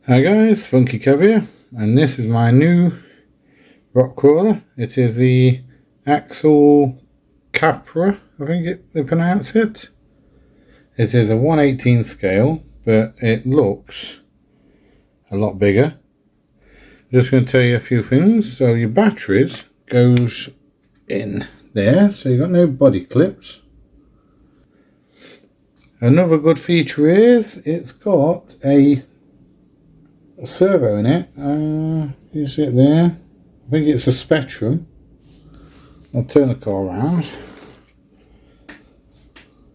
Hi guys, Funky Kev here, and this is my new rock crawler. It is the Axial capra, I think they pronounce it. It is a 1/18 scale, but it looks a lot bigger. I'm just going to tell you a few things. So your batteries goes in there, so you've got no body clips. Another good feature is it's got a servo in it. You see it there? I think it's a Spectrum. I'll turn the car around.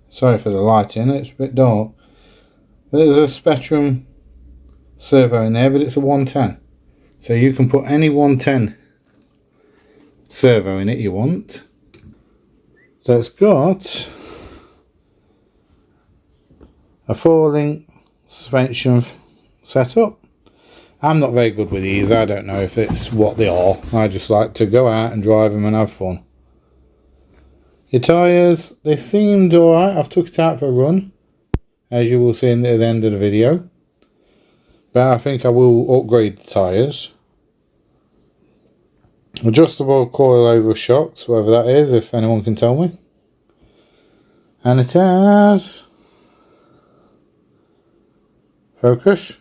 Sorry for the lighting, it's a bit dark. There's a Spectrum servo in there, but it's a 110. So you can put any 110 servo in it you want. So it's got a 4-link suspension setup. I'm not very good with these. I don't know if it's what they are. I just like to go out and drive them and have fun. Your tyres, they seemed alright. I've took it out for a run, as you will see at the end of the video. But I think I will upgrade the tyres. Adjustable coilover shocks, whatever that is, if anyone can tell me. And it has focus.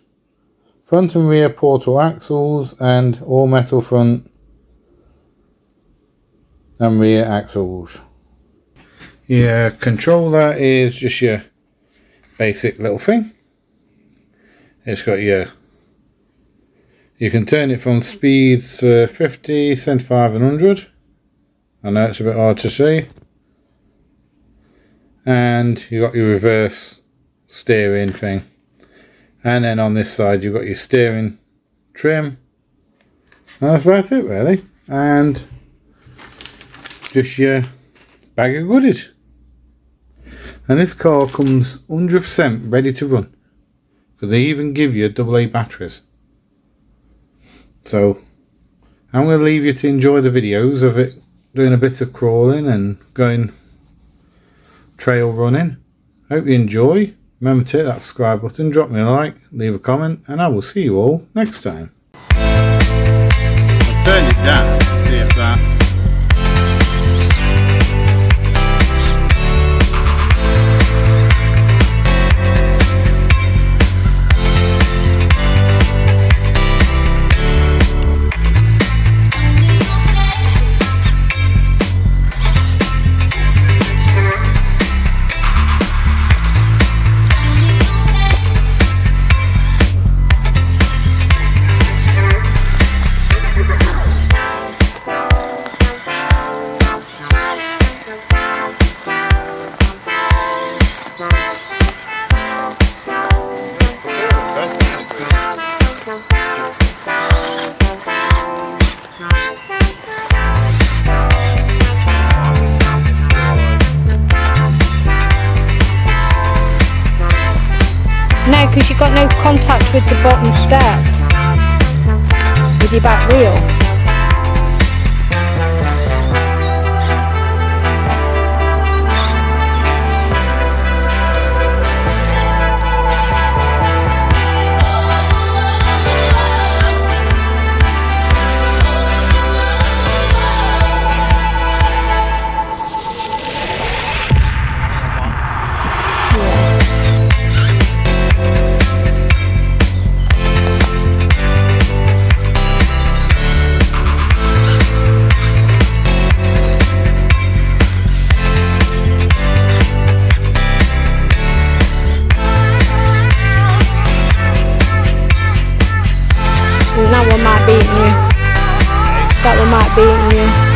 Front and rear portal axles and all metal front and rear axles. Your controller is just your basic little thing. It's got you can turn it from speeds 50, 75 and 100. I know it's a bit hard to see. And you got your reverse steering thing. And then on this side you've got your steering trim. And that's about it really. And just your bag of goodies. And this car comes 100% ready to run. Because they even give you AA batteries. So I'm going to leave you to enjoy the videos of it doing a bit of crawling and going trail running. Hope you enjoy. Remember to hit that subscribe button, drop me a like, leave a comment, and I will see you all next time. I've turned it down to see if that... No, because you've got no contact with the bottom step with your back wheel. That one might beat you. That one might beat you.